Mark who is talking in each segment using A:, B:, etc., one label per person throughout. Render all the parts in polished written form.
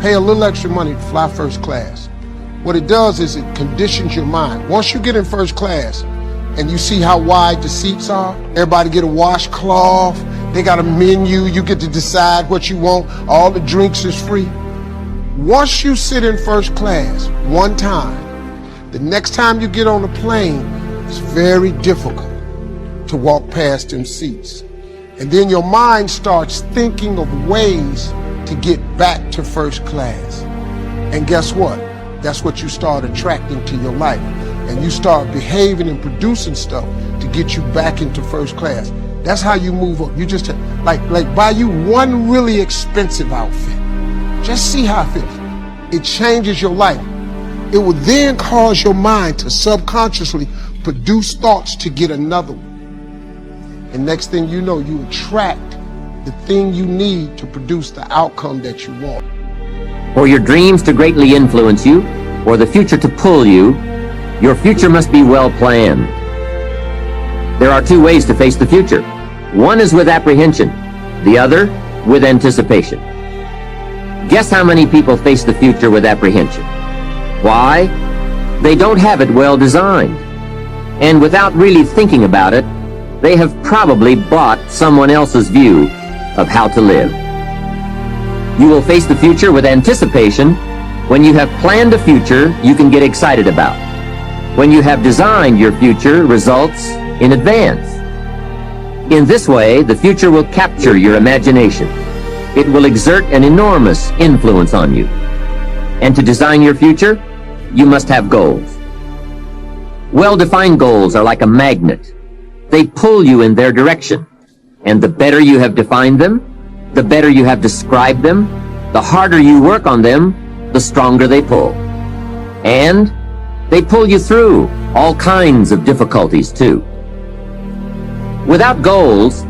A: pay a little extra money to fly first class. What it does is it conditions your mind. Once you get in first class and you see how wide the seats are, everybody get a washcloth, they got a menu, you get to decide what you want, all the drinks is free. Once you sit in first class one time, the next time you get on a plane, it's very difficult to walk past them seats. And then your mind starts thinking of ways to get back to first class. And guess what? That's what you start attracting to your life. And you start behaving and producing stuff to get you back into first class. That's how you move up. You just, like buy you one really expensive outfit. Just see how it feels. It changes your life. It will then cause your mind to subconsciously produce thoughts to get another one. And next thing you know, you attract the thing you need to produce the outcome that you want.
B: For your dreams to greatly influence you, or the future to pull you, your future must be well planned. There are two ways to face the future. One is with apprehension, the other with anticipation. Guess how many people face the future with apprehension? Why? They don't have it well designed. And without really thinking about it, they have probably bought someone else's view of how to live. You will face the future with anticipation when you have planned a future you can get excited about. When you have designed your future results in advance. In this way, the future will capture your imagination. It will exert an enormous influence on you. And to design your future, you must have goals. Well-defined goals are like a magnet. They pull you in their direction. And the better you have defined them, the better you have described them, the harder you work on them, the stronger they pull. And they pull you through all kinds of difficulties too. Without goals,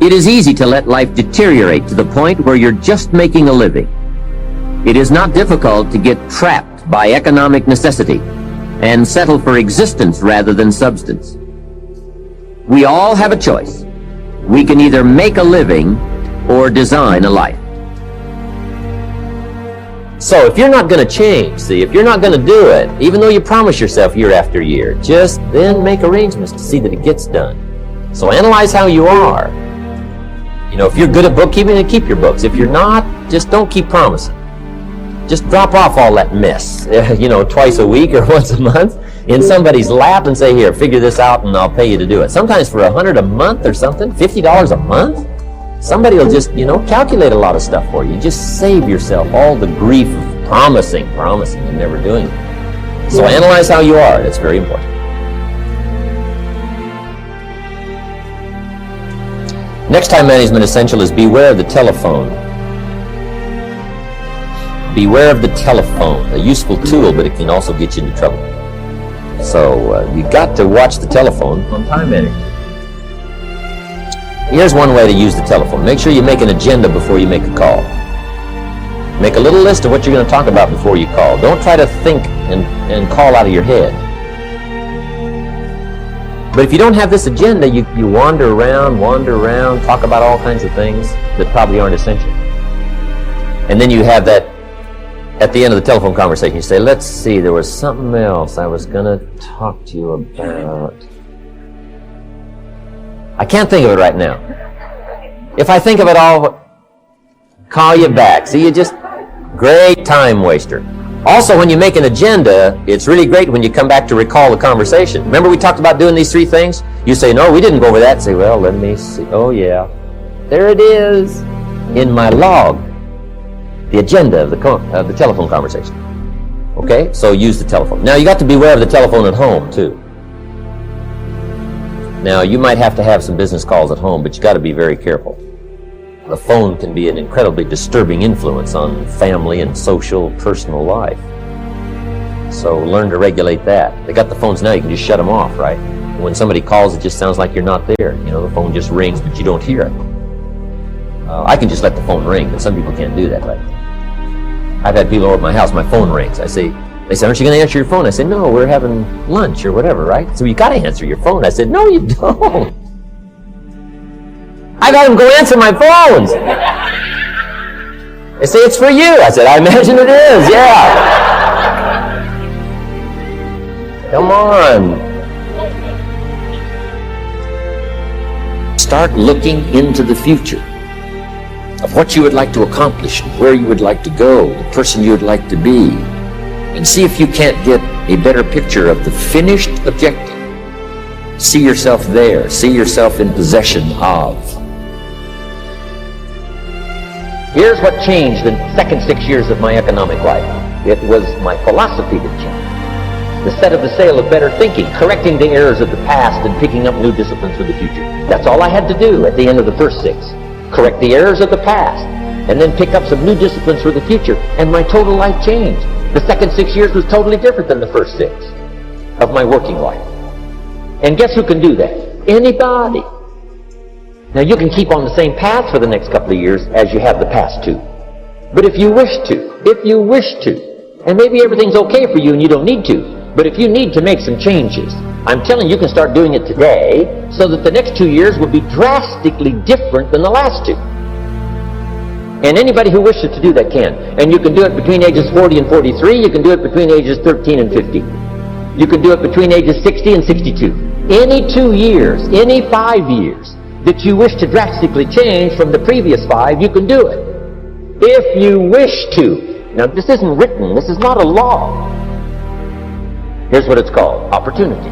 B: it is easy to let life deteriorate to the point where you're just making a living. It is not difficult to get trapped by economic necessity and settle for existence rather than substance. We all have a choice. We can either make a living or design a life. So if you're not going to change, see, if you're not going to do it, even though you promise yourself year after year, just then make arrangements to see that it gets done. So analyze how you are. You know, if you're good at bookkeeping, then keep your books. If you're not, just don't keep promising. Just drop off all that mess, you know, twice a week or once a month in somebody's lap and say, here, figure this out and I'll pay you to do it. Sometimes for $100 a month or something, $50 a month, somebody will just, you know, calculate a lot of stuff for you. Just save yourself all the grief of promising and never doing it. So analyze how you are. That's very important. Next time management essential is beware of the telephone. Beware of the telephone, a useful tool, but it can also get you into trouble. So you got to watch the telephone on time management. Here's one way to use the telephone. Make sure you make an agenda before you make a call. Make a little list of what you're going to talk about before you call. Don't try to think and call out of your head. But if you don't have this agenda, you wander around, talk about all kinds of things that probably aren't essential. And then you have that, at the end of the telephone conversation, you say, let's see, there was something else I was going to talk to you about. I can't think of it right now. If I think of it, I'll call you back. See, you just, great time waster. Also, when you make an agenda, it's really great when you come back to recall the conversation. Remember we talked about doing these three things? You say, no, we didn't go over that. Say, well, let me see. Oh, yeah. There it is in my log. The agenda of the telephone conversation. Okay? So use the telephone. Now, you got to beware of the telephone at home, too. Now, you might have to have some business calls at home, but you got to be very careful. The phone can be an incredibly disturbing influence on family and social, personal life. So learn to regulate that. They got the phones now, you can just shut them off, right? When somebody calls, it just sounds like you're not there. You know, the phone just rings, but you don't hear it. I can just let the phone ring, but some people can't do that, right? I've had people over at my house, my phone rings. They say, aren't you going to answer your phone? I said, no, we're having lunch or whatever, right? So you got to answer your phone. I said, no, you don't. I've had them go answer my phones. They say, it's for you. I said, I imagine it is, yeah. Come on. Start looking into the future of what you would like to accomplish, where you would like to go, the person you would like to be, and see if you can't get a better picture of the finished objective. See yourself there. See yourself in possession of. Here's what changed in the second 6 years of my economic life. It was my philosophy that changed. The set of the sail of better thinking, correcting the errors of the past and picking up new disciplines for the future. That's all I had to do at the end of the first 6. Correct the errors of the past and then pick up some new disciplines for the future. And my total life changed. The second 6 years was totally different than the first 6 of my working life. And guess who can do that? Anybody. Now you can keep on the same path for the next couple of years as you have the past 2. But if you wish to, and maybe everything's okay for you and you don't need to, but if you need to make some changes, I'm telling you, you can start doing it today so that the next 2 years will be drastically different than the last 2. And anybody who wishes to do that can. And you can do it between ages 40 and 43. You can do it between ages 13 and 50. You can do it between ages 60 and 62. Any 2 years, any 5 years that you wish to drastically change from the previous 5, you can do it. If you wish to. Now, this isn't written. This is not a law. Here's what it's called. Opportunity.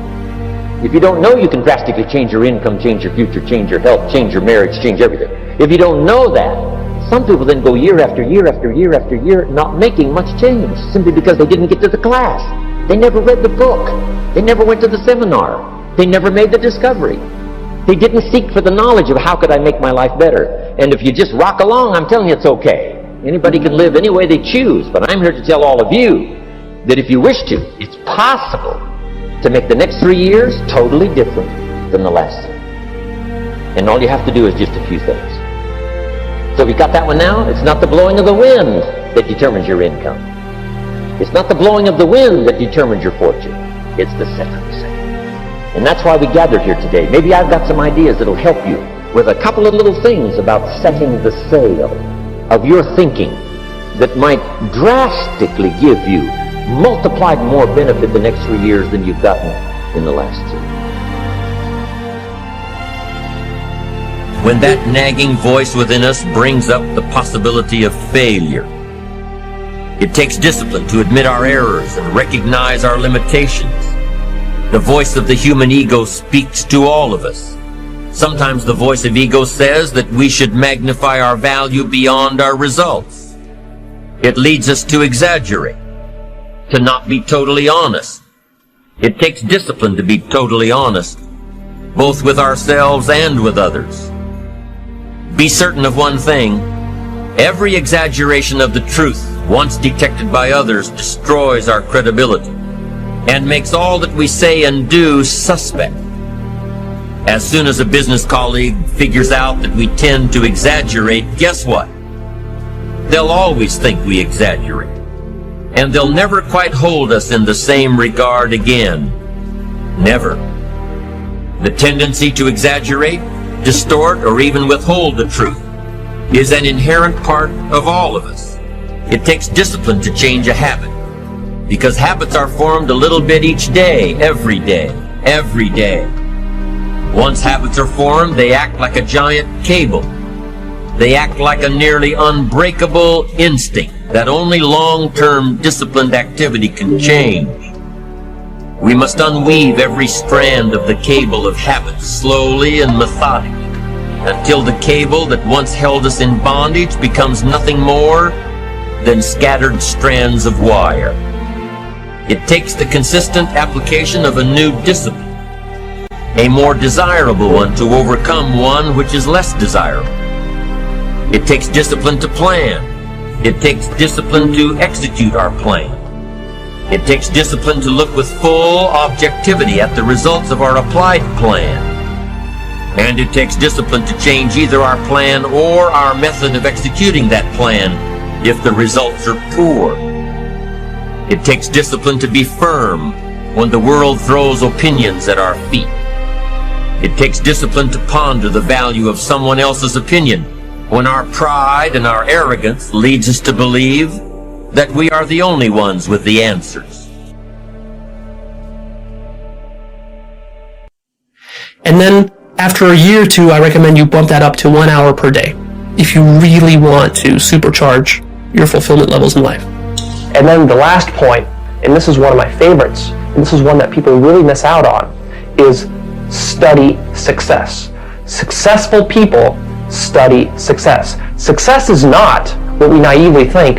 B: If you don't know you can drastically change your income, change your future, change your health, change your marriage, change everything. If you don't know that, some people then go year after year after year after year not making much change simply because they didn't get to the class. They never read the book. They never went to the seminar. They never made the discovery. They didn't seek for the knowledge of how could I make my life better. And if you just rock along, I'm telling you it's okay. Anybody can live any way they choose, but I'm here to tell all of you that if you wish to, it's possible to make the next 3 years totally different than the last 3. And all you have to do is just a few things. So we got that one now? It's not the blowing of the wind that determines your income. It's not the blowing of the wind that determines your fortune. It's the set of the sail. And that's why we gathered here today. Maybe I've got some ideas that'll help you with a couple of little things about setting the sail of your thinking that might drastically give you multiplied more benefit the next 3 years than you've gotten in the last 2.
C: When that nagging voice within us brings up the possibility of failure, it takes discipline to admit our errors and recognize our limitations. The voice of the human ego speaks to all of us. Sometimes the voice of ego says that we should magnify our value beyond our results. It leads us to exaggerate, to not be totally honest. It takes discipline to be totally honest, both with ourselves and with others. Be certain of one thing: every exaggeration of the truth, once detected by others, destroys our credibility and makes all that we say and do suspect. As soon as a business colleague figures out that we tend to exaggerate, guess what? They'll always think we exaggerate, and they'll never quite hold us in the same regard again. Never. The tendency to exaggerate, distort, or even withhold the truth is an inherent part of all of us. It takes discipline to change a habit, because habits are formed a little bit each day, every day, every day. Once habits are formed, they act like a giant cable. They act like a nearly unbreakable instinct that only long-term disciplined activity can change. We must unweave every strand of the cable of habits slowly and methodically until the cable that once held us in bondage becomes nothing more than scattered strands of wire. It takes the consistent application of a new discipline, a more desirable one, to overcome one which is less desirable. It takes discipline to plan. It takes discipline to execute our plan. It takes discipline to look with full objectivity at the results of our applied plan. And it takes discipline to change either our plan or our method of executing that plan if the results are poor. It takes discipline to be firm when the world throws opinions at our feet. It takes discipline to ponder the value of someone else's opinion when our pride and our arrogance leads us to believe that we are the only ones with the answers.
D: And then after a year or two, I recommend you bump that up to 1 hour per day if you really want to supercharge your fulfillment levels in life. And then the last point, and this is one of my favorites, and this is one that people really miss out on, is study success. Successful people study success. Success is not what we naively think.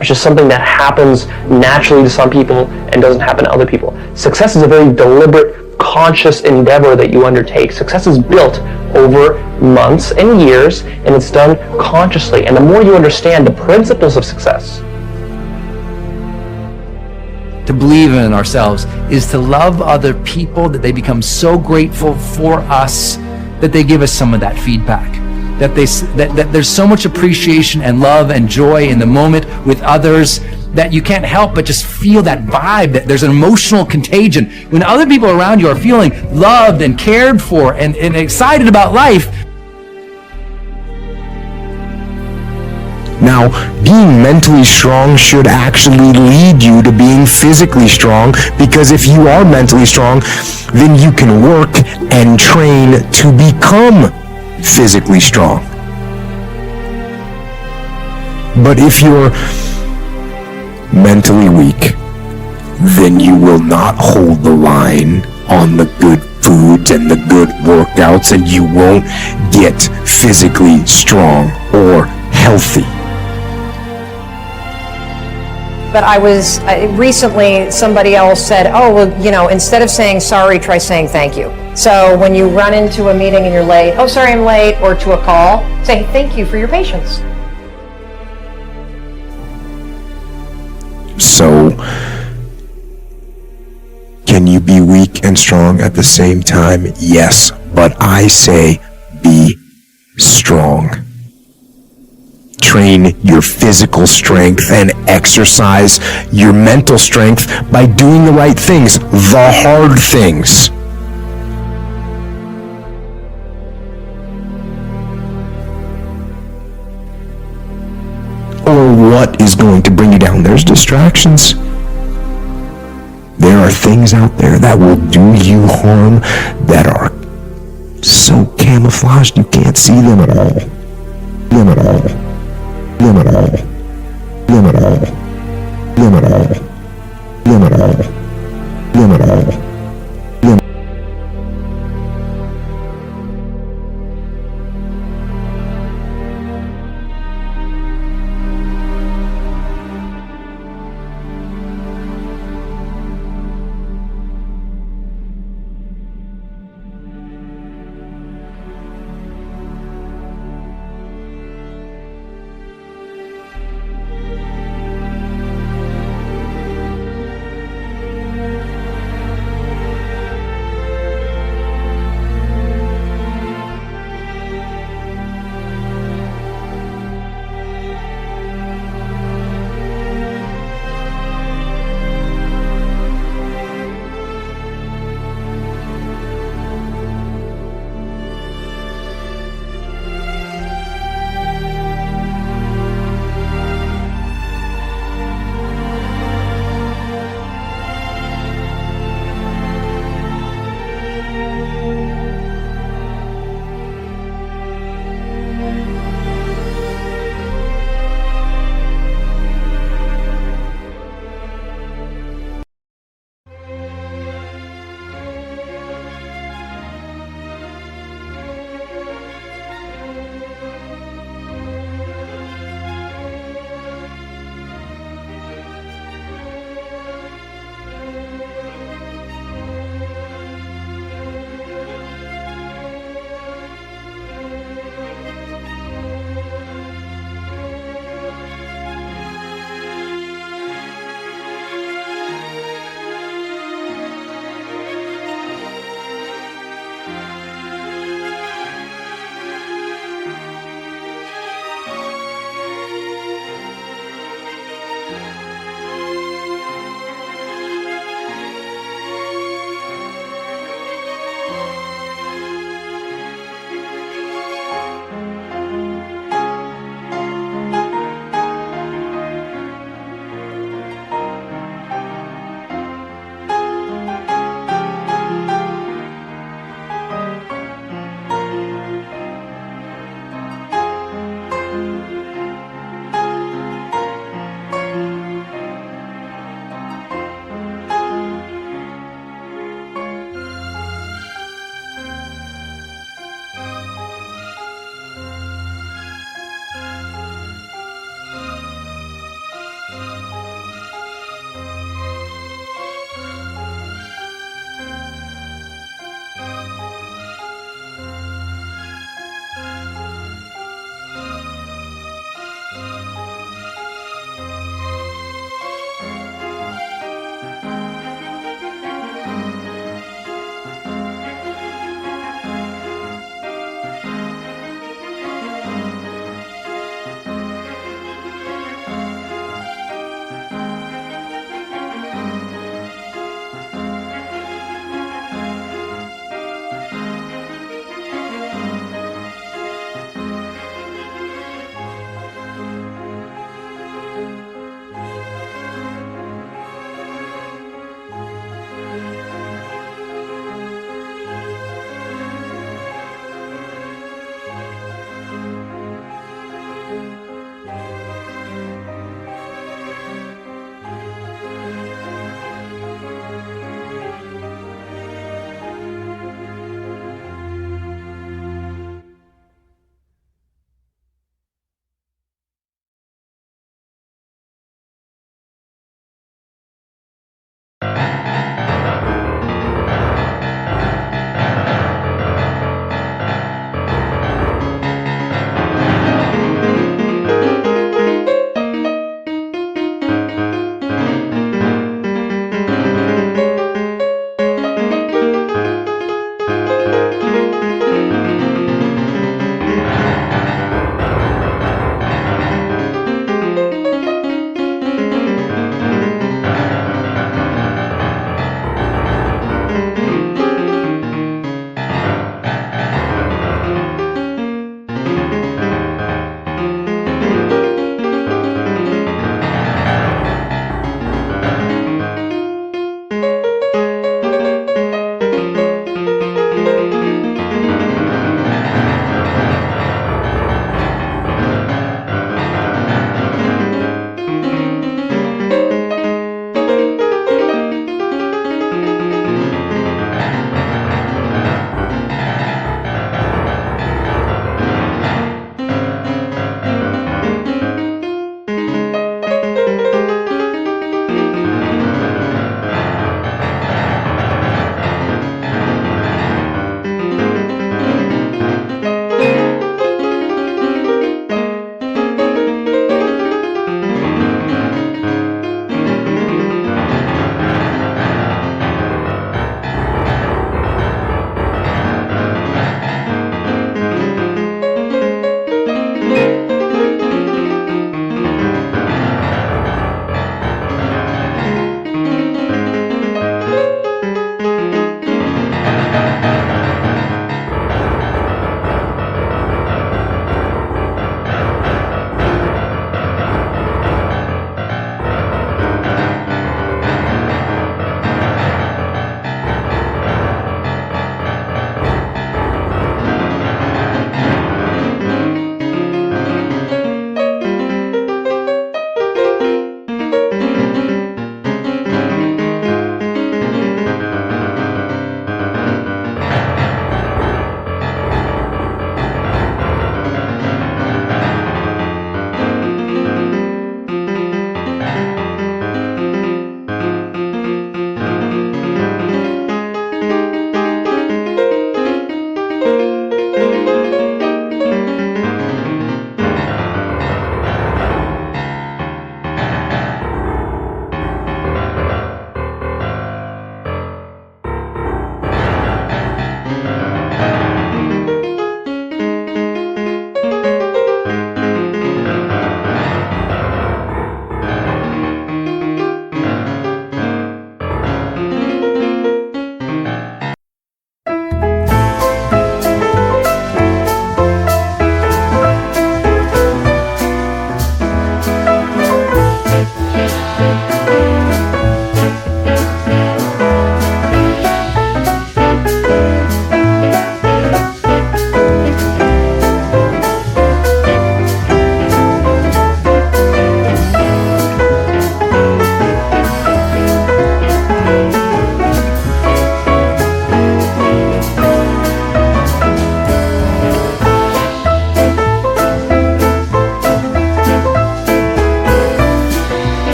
D: It's just something that happens naturally to some people and doesn't happen to other people. Success is a very deliberate, conscious endeavor that you undertake. Success is built over months and years, and it's done consciously. And the more you understand the principles of success,
E: to believe in ourselves is to love other people, that they become so grateful for us that they give us some of that feedback, that there's so much appreciation and love and joy in the moment with others that you can't help but just feel that vibe, that there's an emotional contagion. When other people around you are feeling loved and cared for and excited about life.
F: Now, being mentally strong should actually lead you to being physically strong, because if you are mentally strong, then you can work and train to become physically strong. But if you're mentally weak, then you will not hold the line on the good foods and the good workouts, and you won't get physically strong or healthy.
G: But recently somebody else said, oh, well, instead of saying sorry, try saying thank you. So when you run into a meeting and you're late, oh, sorry, I'm late, or to a call, say thank you for your patience.
F: So, can you be weak and strong at the same time? Yes, but I say be strong. Train your physical strength and exercise your mental strength by doing the right things, the hard things. Or what is going to bring you down? There's distractions. There are things out there that will do you harm that are so camouflaged you can't see them at all.